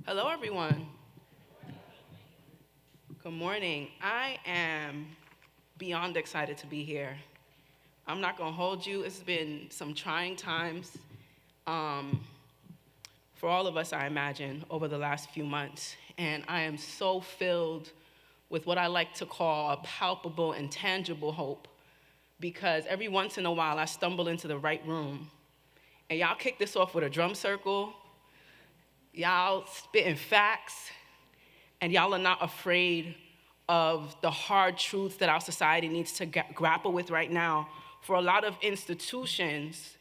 Hello, everyone. Good morning. I am beyond excited to be here. I'm not going to hold you. It's been some trying times um, for all of us, I imagine, over the last few months. And I am so filled with what I like to call a palpable and tangible hope because every once in a while I stumble into the right room. And y'all kick this off with a drum circle. Y'all spitting facts. And y'all are not afraid of the hard truths that our society needs to grapple with right now. For a lot of institutions,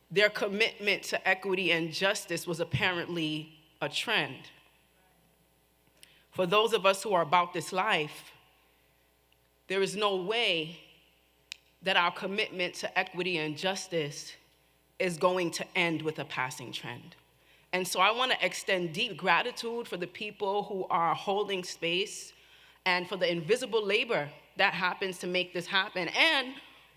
their commitment to equity and justice was apparently a trend. For those of us who are about this life, there is no way that our commitment to equity and justice is going to end with a passing trend. And so I want to extend deep gratitude for the people who are holding space and for the invisible labor that happens to make this happen, and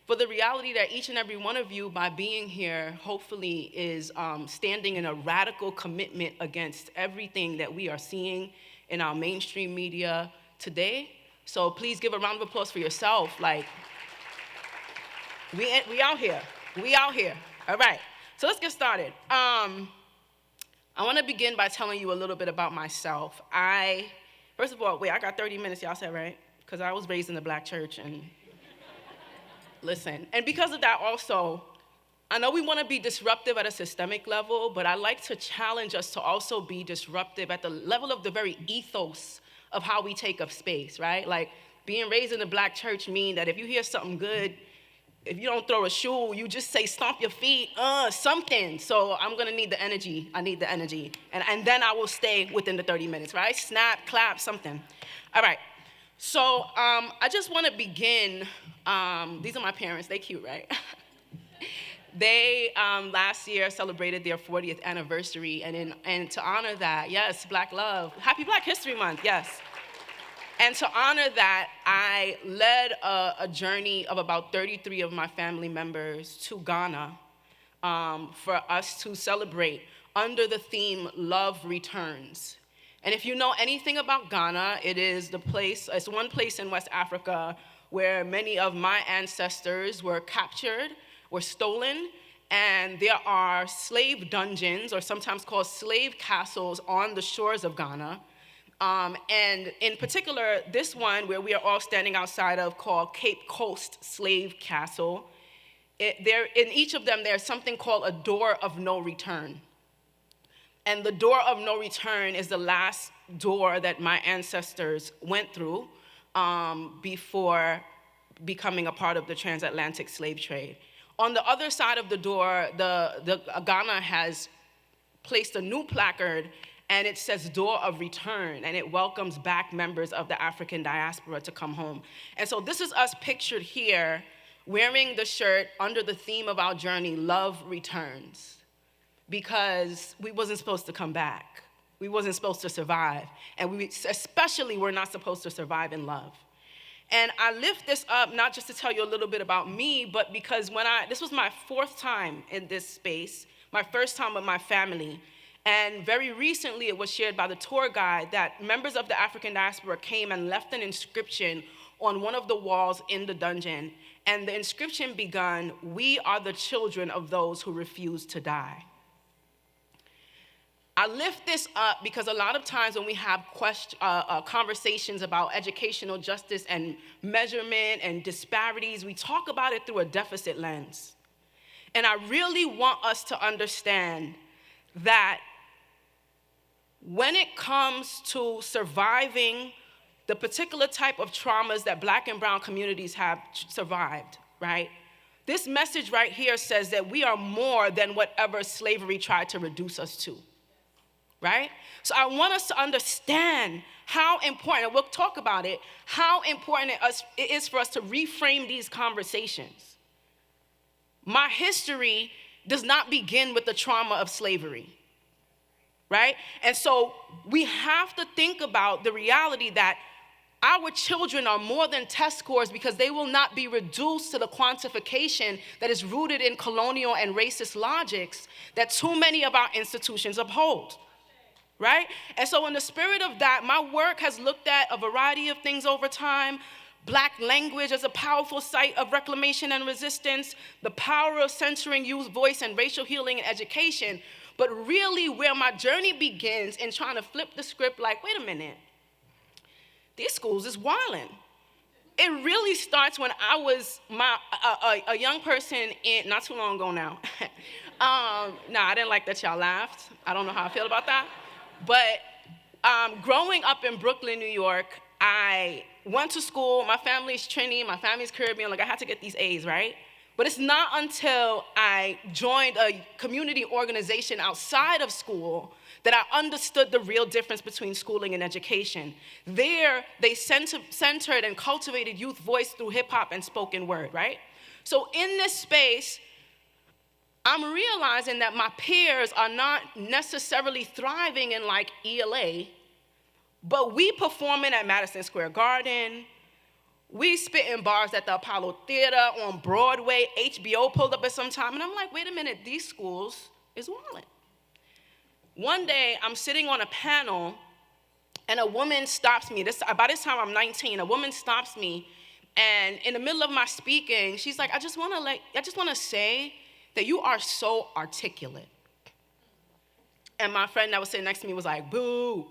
for the reality that each and every one of you, by being here, hopefully is standing in a radical commitment against everything that we are seeing in our mainstream media today. So please give a round of applause for yourself. Like, we out here. We out here. All right. So let's get started. I want to begin by telling you a little bit about myself. First of all, wait, I got 30 minutes, y'all said, right? Because I was raised in the black church, and listen. And because of that also, I know we want to be disruptive at a systemic level, but I like to challenge us to also be disruptive at the level of the very ethos of how we take up space, right? Like, being raised in the black church means that if you hear something good, if you don't throw a shoe, you just say stomp your feet, something. So I'm gonna need the energy. I need the energy. And then I will stay within the 30 minutes, right? Snap, clap, something. All right. So I just wanna begin, these are my parents, they cute, right? They last year celebrated their 40th anniversary, and to honor that, yes, Black love, happy Black History Month, yes. And to honor that, I led a journey of about 33 of my family members to Ghana for us to celebrate under the theme, Love Returns. And if you know anything about Ghana, it's one place in West Africa where many of my ancestors were captured, were stolen, and there are slave dungeons, or sometimes called slave castles, on the shores of Ghana. And in particular, this one where we are all standing outside of, called Cape Coast Slave Castle, in each of them there's something called a door of no return. And the door of no return is the last door that my ancestors went through before becoming a part of the transatlantic slave trade. On the other side of the door, Ghana has placed a new placard, and it says Door of Return, and it welcomes back members of the African diaspora to come home. And so this is us pictured here wearing the shirt under the theme of our journey, Love Returns, because we wasn't supposed to come back. We wasn't supposed to survive, and we especially were not supposed to survive in love. And I lift this up not just to tell you a little bit about me, but because this was my fourth time in this space, my first time with my family. And very recently, it was shared by the tour guide that members of the African diaspora came and left an inscription on one of the walls in the dungeon. And the inscription began, "We are the children of those who refuse to die." I lift this up because a lot of times when we have conversations about educational justice and measurement and disparities, we talk about it through a deficit lens. And I really want us to understand that when it comes to surviving the particular type of traumas that Black and brown communities have survived, right? This message right here says that we are more than whatever slavery tried to reduce us to, right? So I want us to understand how important, and we'll talk about it, how important it is for us to reframe these conversations. My history does not begin with the trauma of slavery. Right? And so we have to think about the reality that our children are more than test scores because they will not be reduced to the quantification that is rooted in colonial and racist logics that too many of our institutions uphold. right? And so in the spirit of that, my work has looked at a variety of things over time. Black language as a powerful site of reclamation and resistance, the power of censoring youth voice and racial healing and education. But really where my journey begins in trying to flip the script like, wait a minute, these schools is wildin'. It really starts when I was a young person not too long ago now. I didn't like that y'all laughed. I don't know how I feel about that. But growing up in Brooklyn, New York, I went to school. My family's Trini, my family's Caribbean. Like, I had to get these A's, right? But it's not until I joined a community organization outside of school that I understood the real difference between schooling and education. There, they centered and cultivated youth voice through hip hop and spoken word, right? So in this space, I'm realizing that my peers are not necessarily thriving in like ELA, but we performing at Madison Square Garden, we spitting bars at the Apollo Theater, on Broadway, HBO pulled up at some time, and I'm like, wait a minute, these schools is wildin'. One day, I'm sitting on a panel, and a woman stops me. By this time, I'm 19. A woman stops me, and in the middle of my speaking, she's like, I just want to say that you are so articulate. And my friend that was sitting next to me was like, boo.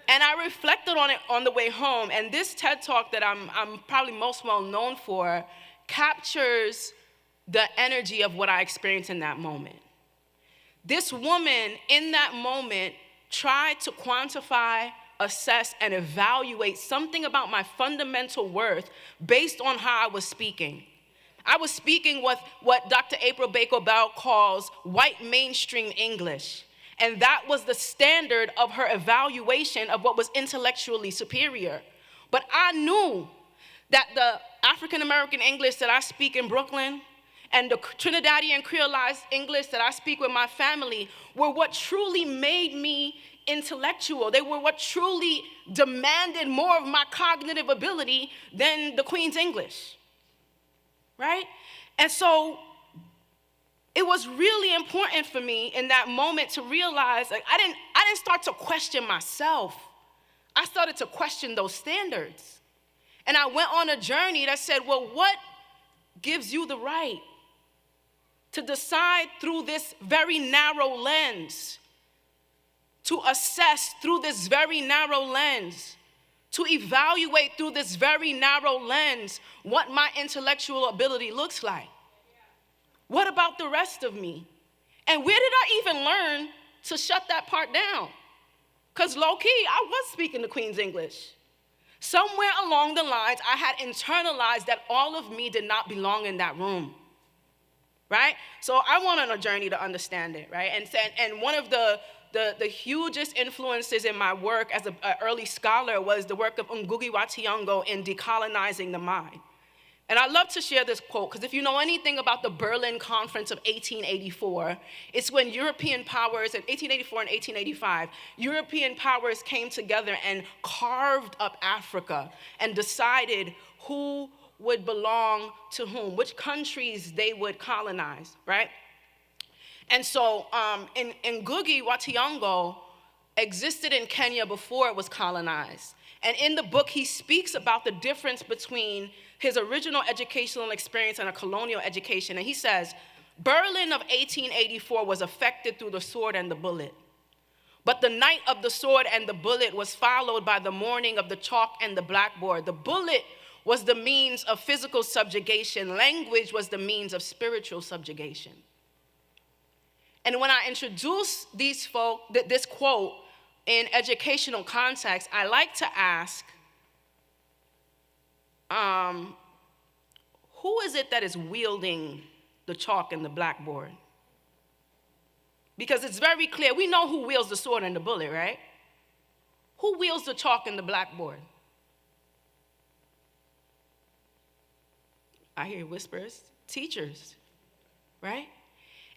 And I reflected on it on the way home, and this TED Talk that I'm probably most well known for captures the energy of what I experienced in that moment. This woman, in that moment, tried to quantify, assess, and evaluate something about my fundamental worth based on how I was speaking. I was speaking with what Dr. April Baker Bell calls white mainstream English. And that was the standard of her evaluation of what was intellectually superior. But I knew that the African-American English that I speak in Brooklyn and the Trinidadian Creolized English that I speak with my family were what truly made me intellectual. They were what truly demanded more of my cognitive ability than the Queen's English, right? And so it was really important for me in that moment to realize, like, I didn't start to question myself. I started to question those standards. And I went on a journey that said, well, what gives you the right to decide through this very narrow lens, to assess through this very narrow lens, to evaluate through this very narrow lens what my intellectual ability looks like? What about the rest of me? And where did I even learn to shut that part down? Because low-key, I was speaking the Queen's English. Somewhere along the lines, I had internalized that all of me did not belong in that room, right? So I went on a journey to understand it, right? And one of the hugest influences in my work as an early scholar was the work of Ngugi wa Thiong'o in decolonizing the mind. And I love to share this quote, because if you know anything about the Berlin Conference of 1884, it's when European powers, in 1884 and 1885, European powers came together and carved up Africa and decided who would belong to whom, which countries they would colonize, right? And so Ngugi wa Thiong'o existed in Kenya before it was colonized. And in the book, he speaks about the difference between his original educational experience and a colonial education. And he says, Berlin of 1884 was affected through the sword and the bullet. But the night of the sword and the bullet was followed by the morning of the chalk and the blackboard. The bullet was the means of physical subjugation. Language was the means of spiritual subjugation. And when I introduce this quote in educational context, I like to ask, who is it that is wielding the chalk and the blackboard? Because it's very clear, we know who wields the sword and the bullet, right? Who wields the chalk and the blackboard? I hear whispers, teachers, right?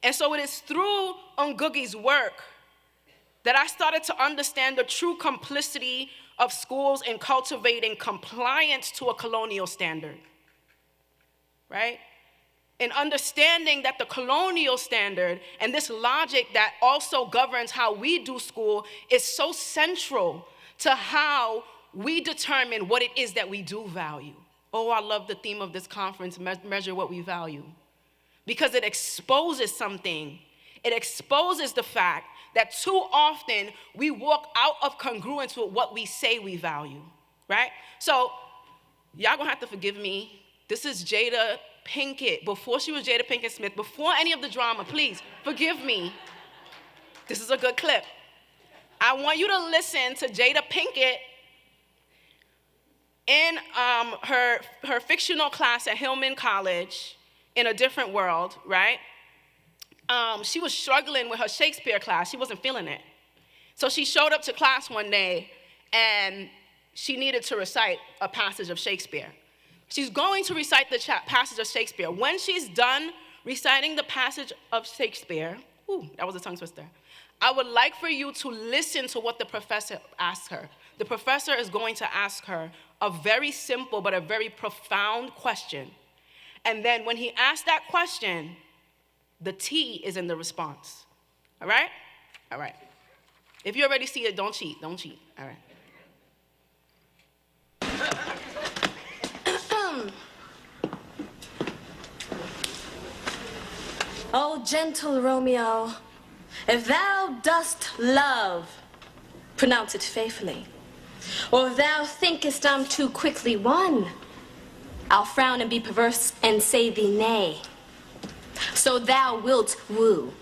And so it is through Ngugi's work that I started to understand the true complicity of schools in cultivating compliance to a colonial standard, right? in understanding that the colonial standard and this logic that also governs how we do school is so central to how we determine what it is that we do value. Oh, I love the theme of this conference, measure what we value. Because it exposes something. It exposes the fact that too often we walk out of congruence with what we say we value, right? So y'all gonna have to forgive me. This is Jada Pinkett, before she was Jada Pinkett Smith, before any of the drama, please forgive me. This is a good clip. I want you to listen to Jada Pinkett in her fictional class at Hillman College in A Different World, right? She was struggling with her Shakespeare class. She wasn't feeling it. So she showed up to class one day, and she needed to recite a passage of Shakespeare. She's going to recite the passage of Shakespeare. When she's done reciting the passage of Shakespeare, ooh, that was a tongue twister, I would like for you to listen to what the professor asks her. The professor is going to ask her a very simple but a very profound question. And then when he asks that question, the T is in the response. All right? All right. If you already see it, don't cheat. Don't cheat. All right. O gentle Romeo, if thou dost love, pronounce it faithfully. Or if thou thinkest I'm too quickly won, I'll frown and be perverse and say thee nay. So thou wilt woo.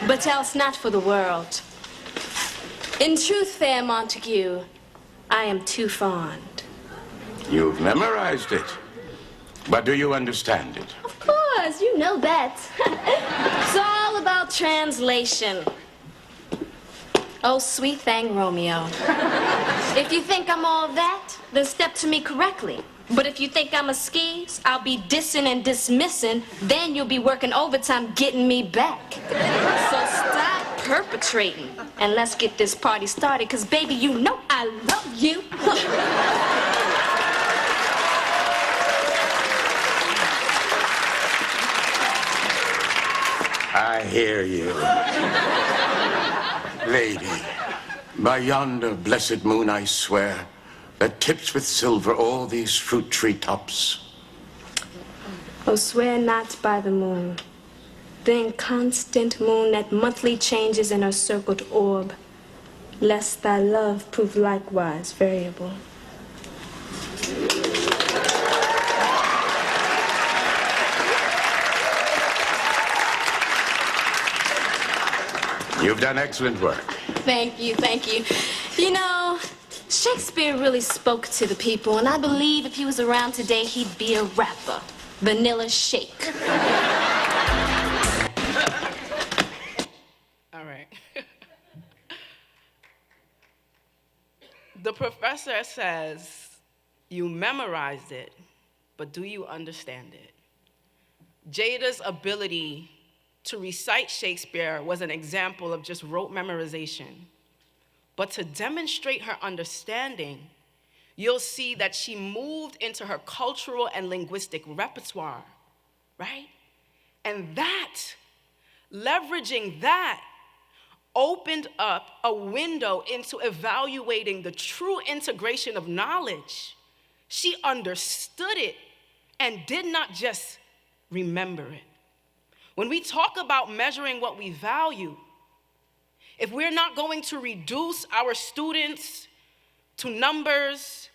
But else not for the world. In truth, fair Montague, I am too fond. You've memorized it. But do you understand it? Of course, you know that. It's all about translation. Oh, sweet thing, Romeo. If you think I'm all that, then step to me correctly. But if you think I'm a skis, I'll be dissing and dismissing, then you'll be working overtime getting me back. So stop perpetrating, and let's get this party started, because baby, you know I love you. I hear you. Lady, by yonder blessed moon I swear, that tips with silver all these fruit tree tops. Oh, swear not by the moon, the inconstant moon that monthly changes in her circled orb, lest thy love prove likewise variable. You've done excellent work. Thank you, thank you. You know, Shakespeare really spoke to the people, and I believe if he was around today, he'd be a rapper. Vanilla Shake. All right. The professor says, you memorized it, but do you understand it? Jada's ability to recite Shakespeare was an example of just rote memorization. But to demonstrate her understanding, you'll see that she moved into her cultural and linguistic repertoire, right? And that, leveraging that, opened up a window into evaluating the true integration of knowledge. She understood it and did not just remember it. When we talk about measuring what we value, if we're not going to reduce our students to numbers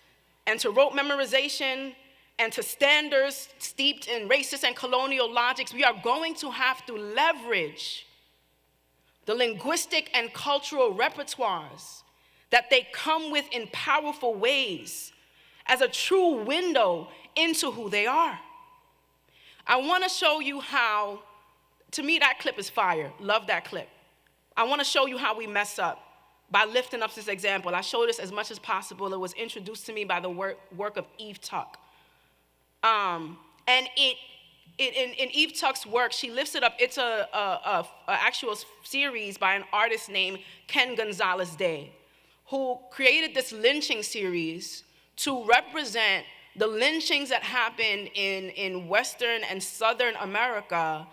and to rote memorization and to standards steeped in racist and colonial logics, we are going to have to leverage the linguistic and cultural repertoires that they come with in powerful ways as a true window into who they are. I want to show you how, to me, that clip is fire. Love that clip. I want to show you how we mess up by lifting up this example. I show this as much as possible. It was introduced to me by the work of Eve Tuck. And in Eve Tuck's work, she lifts it up. It's a actual series by an artist named Ken Gonzalez Day, who created this lynching series to represent the lynchings that happened in Western and Southern America,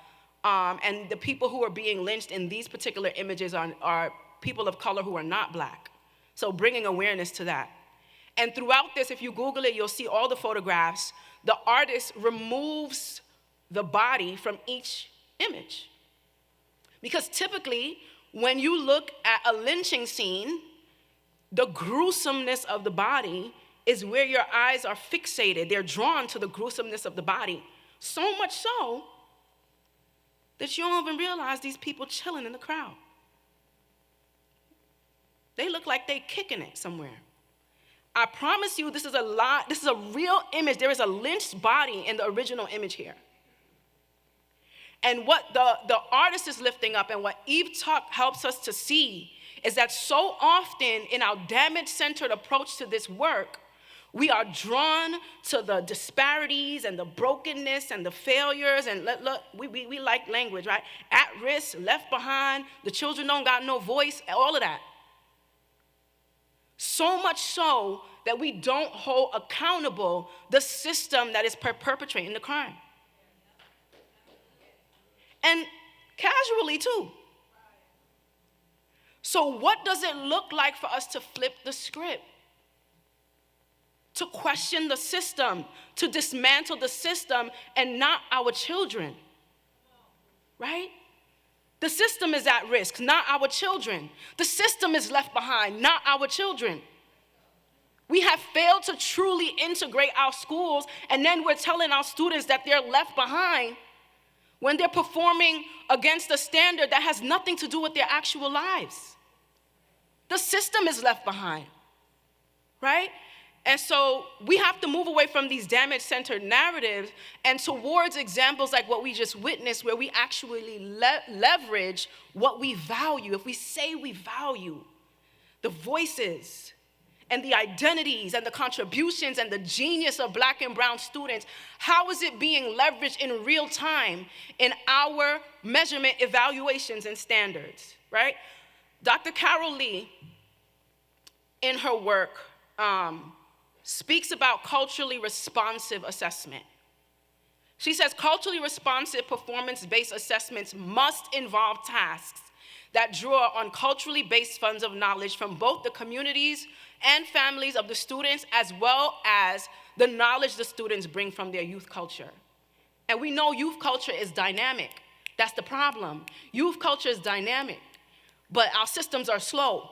and the people who are being lynched in these particular images are people of color who are not black. So bringing awareness to that. And throughout this, if you Google it, you'll see all the photographs. The artist removes the body from each image. Because typically, when you look at a lynching scene, the gruesomeness of the body is where your eyes are fixated. They're drawn to the gruesomeness of the body. So much so that you don't even realize these people chilling in the crowd. They look like they kicking it somewhere. I promise you, this is a real image. There is a lynched body in the original image here. And what the artist is lifting up and what Eve Tuck helps us to see is that so often in our damage-centered approach to this work, we are drawn to the disparities and the brokenness and the failures, and look, we like language, right? At risk, left behind, the children don't got no voice, all of that. So much so that we don't hold accountable the system that is perpetrating the crime. And casually too. So what does it look like for us to flip the script? To question the system, to dismantle the system and not our children, right? The system is at risk, not our children. The system is left behind, not our children. We have failed to truly integrate our schools, and then we're telling our students that they're left behind when they're performing against a standard that has nothing to do with their actual lives. The system is left behind, right? And so we have to move away from these damage-centered narratives and towards examples like what we just witnessed, where we actually leverage what we value. If we say we value the voices and the identities and the contributions and the genius of Black and brown students, how is it being leveraged in real time in our measurement, evaluations, and standards, right? Dr. Carol Lee, in her work, speaks about culturally responsive assessment. She says culturally responsive performance-based assessments must involve tasks that draw on culturally based funds of knowledge from both the communities and families of the students, as well as the knowledge the students bring from their youth culture. And we know youth culture is dynamic. That's the problem. Youth culture is dynamic, but our systems are slow.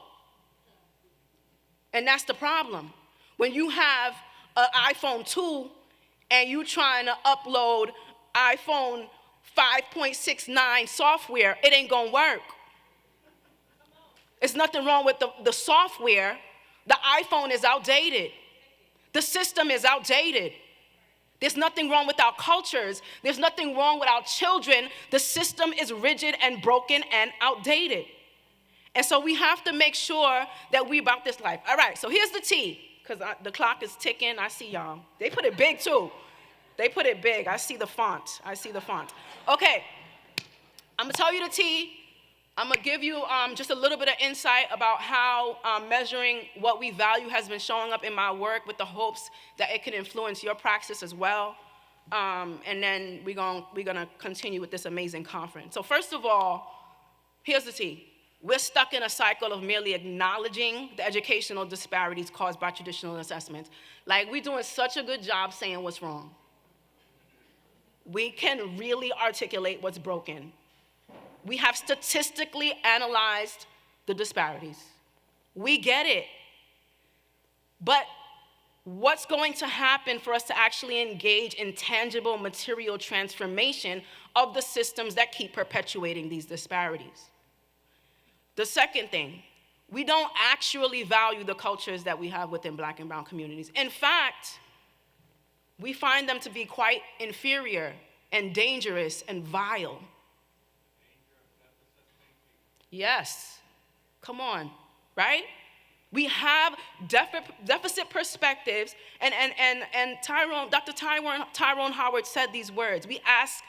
And that's the problem. When you have an iPhone 2 and you trying to upload iPhone 5.69 software, it ain't gonna work. There's nothing wrong with the software. The iPhone is outdated. The system is outdated. There's nothing wrong with our cultures. There's nothing wrong with our children. The system is rigid and broken and outdated. And so we have to make sure that we about this life. All right, so here's the T, because the clock is ticking. I see y'all. They put it big too. They put it big. I see the font. Okay, I'm gonna tell you the T. I'm gonna give you just a little bit of insight about how measuring what we value has been showing up in my work, with the hopes that it can influence your practice as well. And then we're gonna continue with this amazing conference. So first of all, here's the T. We're stuck in a cycle of merely acknowledging the educational disparities caused by traditional assessments. Like, we're doing such a good job saying what's wrong. We can really articulate what's broken. We have statistically analyzed the disparities. We get it. But what's going to happen for us to actually engage in tangible material transformation of the systems that keep perpetuating these disparities? The second thing, we don't actually value the cultures that we have within Black and brown communities. In fact, we find them to be quite inferior and dangerous and vile. Yes, come on, right? We have deficit perspectives, and Dr. Tyrone Howard said these words. We ask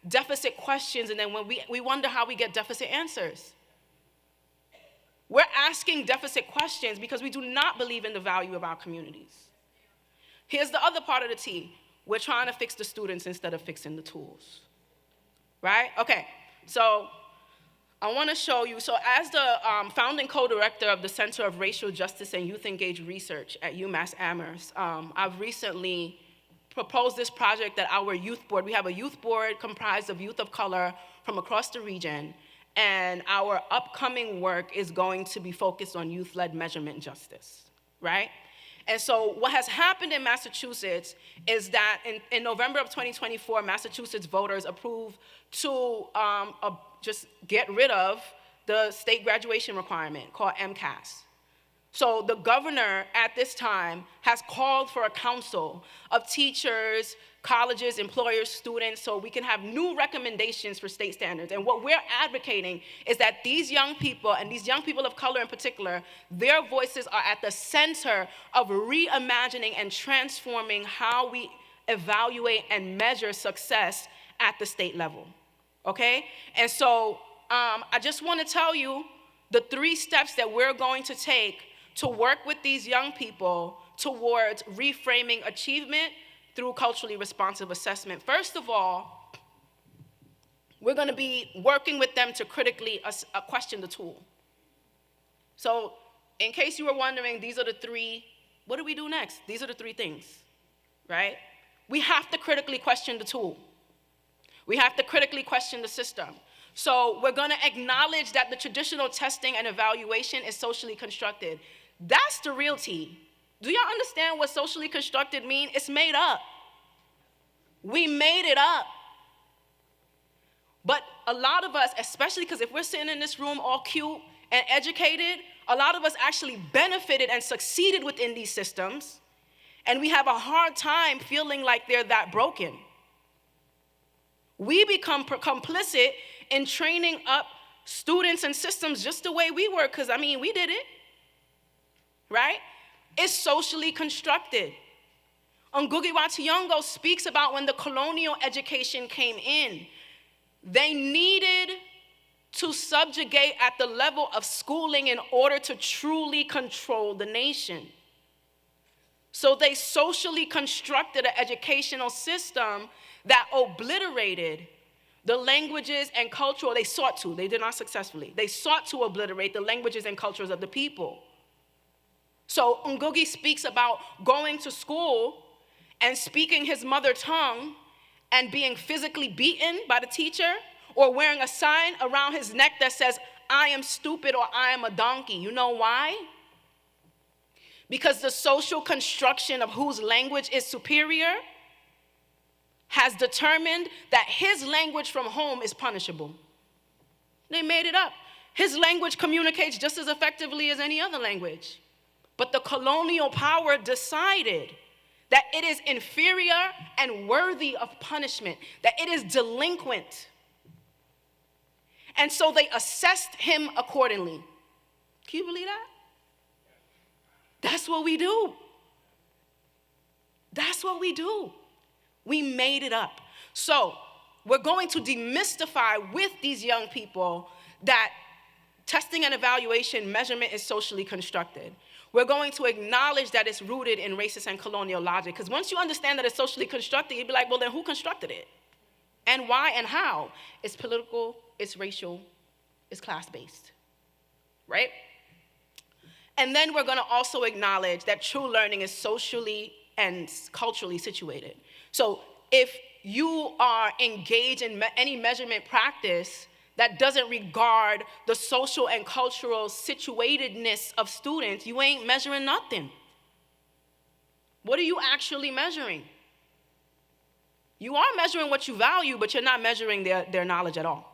deficit questions, and then when we wonder how we get deficit answers. We're asking deficit questions because we do not believe in the value of our communities. Here's the other part of the T. We're trying to fix the students instead of fixing the tools, right? Okay, so I want to show you, so as the founding co-director of the Center of Racial Justice and Youth Engaged Research at UMass Amherst, I've recently proposed this project that our youth board, we have a youth board comprised of youth of color from across the region, and our upcoming work is going to be focused on youth-led measurement justice, right? And so what has happened in Massachusetts is that in November of 2024, Massachusetts voters approved to just get rid of the state graduation requirement called MCAS. So the governor at this time has called for a council of teachers, colleges, employers, students, so we can have new recommendations for state standards. And what we're advocating is that these young people, and these young people of color in particular, their voices are at the center of reimagining and transforming how we evaluate and measure success at the state level, okay? And so I just want to tell you the 3 steps that we're going to take to work with these young people towards reframing achievement through culturally responsive assessment. First of all, we're going to be working with them to critically question the tool. So in case you were wondering, these are the 3, what do we do next? These are the 3 things, right? We have to critically question the tool. We have to critically question the system. So we're going to acknowledge that the traditional testing and evaluation is socially constructed. That's the real T. Do y'all understand what socially constructed means? It's made up. We made it up. But a lot of us, especially because if we're sitting in this room all cute and educated, a lot of us actually benefited and succeeded within these systems, and we have a hard time feeling like they're that broken. We become complicit in training up students and systems just the way we were, because, I mean, we did it, right? It's socially constructed. Ngugi wa Thiong'o speaks about when the colonial education came in, they needed to subjugate at the level of schooling in order to truly control the nation. So they socially constructed an educational system that obliterated the languages and culture, they sought to, they did not successfully, they sought to obliterate the languages and cultures of the people. So Ngugi speaks about going to school and speaking his mother tongue and being physically beaten by the teacher, or wearing a sign around his neck that says, "I am stupid" or "I am a donkey." You know why? Because the social construction of whose language is superior has determined that his language from home is punishable. They made it up. His language communicates just as effectively as any other language. But the colonial power decided that it is inferior and worthy of punishment, that it is delinquent. And so they assessed him accordingly. Can you believe that? That's what we do. That's what we do. We made it up. So we're going to demystify with these young people that testing and evaluation measurement is socially constructed. We're going to acknowledge that it's rooted in racist and colonial logic, because once you understand that it's socially constructed, you'd be like, well, then who constructed it? And why and how? It's political, it's racial, it's class-based, right? And then we're gonna also acknowledge that true learning is socially and culturally situated. So if you are engaged in any measurement practice that doesn't regard the social and cultural situatedness of students, you ain't measuring nothing. What are you actually measuring? You are measuring what you value, but you're not measuring their knowledge at all,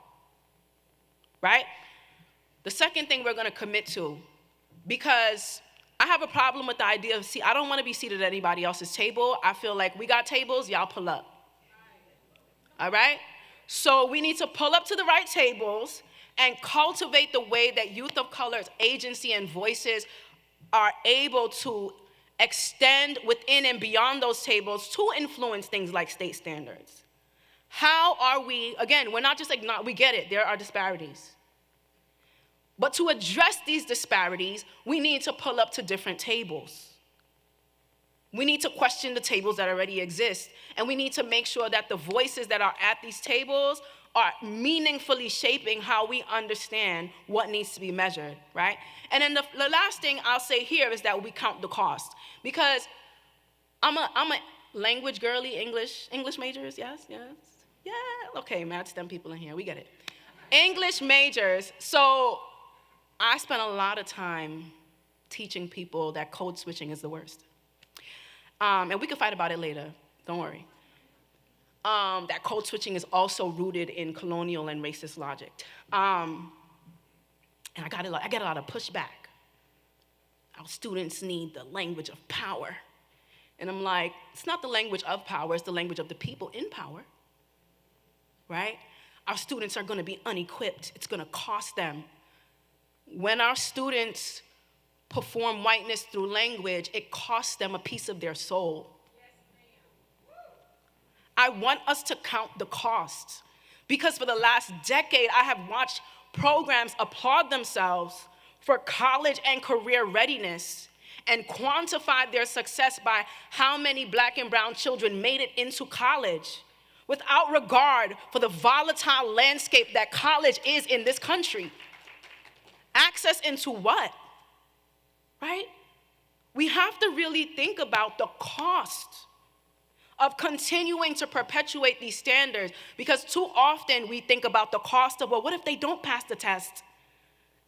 right? The second thing we're gonna commit to, because I have a problem with the idea of, I don't wanna be seated at anybody else's table. I feel like we got tables, y'all pull up, all right? So we need to pull up to the right tables and cultivate the way that youth of color's agency and voices are able to extend within and beyond those tables to influence things like state standards. How are we, again, we're not just we get it, there are disparities. But to address these disparities, we need to pull up to different tables. We need to question the tables that already exist, and we need to make sure that the voices that are at these tables are meaningfully shaping how we understand what needs to be measured, right? And then the last thing I'll say here is that we count the cost, because I'm a language girly, English majors, yes, yeah, okay, math STEM people in here, we get it. English majors, so I spent a lot of time teaching people that code switching is the worst. And we can fight about it later, don't worry. That code switching is also rooted in colonial and racist logic. And I get a lot of pushback. Our students need the language of power. And I'm like, it's not the language of power, it's the language of the people in power, right? Our students are gonna be unequipped, it's gonna cost them. When our students perform whiteness through language, it costs them a piece of their soul. I want us to count the costs, because for the last decade, I have watched programs applaud themselves for college and career readiness and quantify their success by how many Black and brown children made it into college, without regard for the volatile landscape that college is in this country. Access into what? Right? We have to really think about the cost of continuing to perpetuate these standards, because too often we think about the cost of, well, what if they don't pass the test?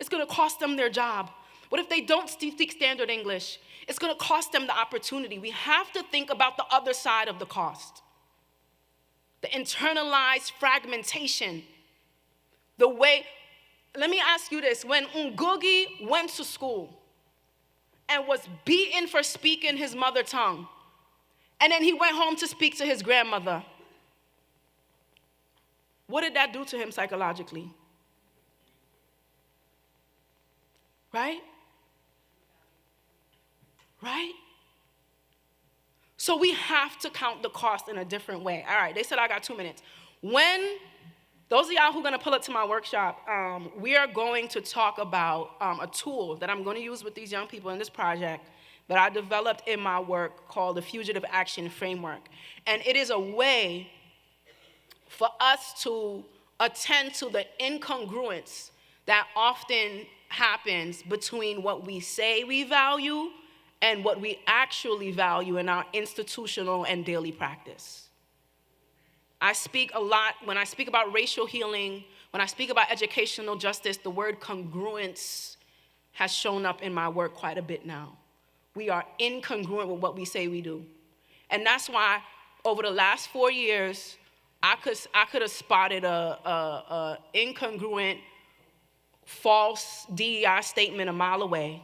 It's gonna cost them their job. What if they don't speak standard English? It's gonna cost them the opportunity. We have to think about the other side of the cost. The internalized fragmentation. The way, let me ask you this, when Ngugi went to school and was beaten for speaking his mother tongue, and then he went home to speak to his grandmother, what did that do to him psychologically? Right? Right? So we have to count the cost in a different way. All right, they said I got 2 minutes. When, those of y'all who are gonna pull up to my workshop, we are going to talk about a tool that I'm gonna use with these young people in this project that I developed in my work called the Fugitive Action Framework. And it is a way for us to attend to the incongruence that often happens between what we say we value and what we actually value in our institutional and daily practice. I speak a lot, when I speak about racial healing, when I speak about educational justice, the word congruence has shown up in my work quite a bit now. We are incongruent with what we say we do. And that's why over the last 4 years, I could have spotted a incongruent, false DEI statement a mile away.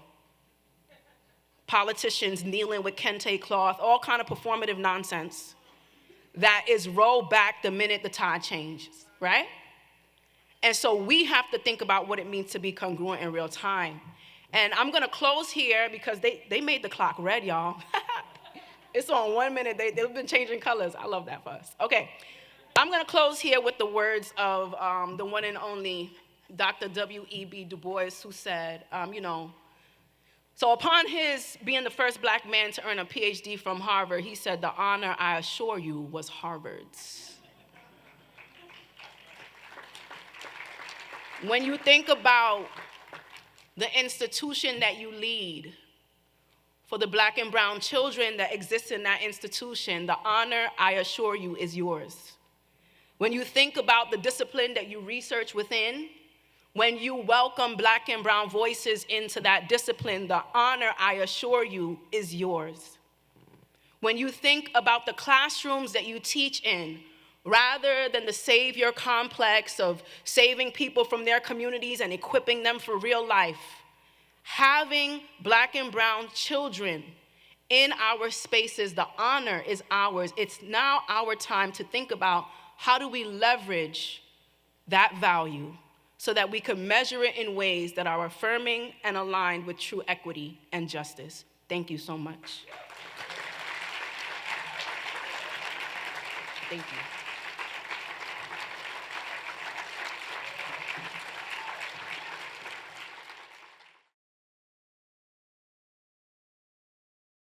Politicians kneeling with kente cloth, all kind of performative nonsense that is rolled back the minute the tide changes, right? And so we have to think about what it means to be congruent in real time. And I'm gonna close here because they made the clock red, y'all. It's on 1 minute, they've been changing colors. I love that for us. Okay, I'm gonna close here with the words of the one and only Dr. W.E.B. Du Bois, who said, so upon his being the first Black man to earn a PhD from Harvard, he said, "The honor, I assure you, was Harvard's." When you think about the institution that you lead, for the Black and brown children that exist in that institution, the honor, I assure you, is yours. When you think about the discipline that you research within, when you welcome Black and brown voices into that discipline, the honor, I assure you, is yours. When you think about the classrooms that you teach in, rather than the savior complex of saving people from their communities and equipping them for real life, having Black and brown children in our spaces, the honor is ours. It's now our time to think about how do we leverage that value so that we can measure it in ways that are affirming and aligned with true equity and justice. Thank you so much. Thank you.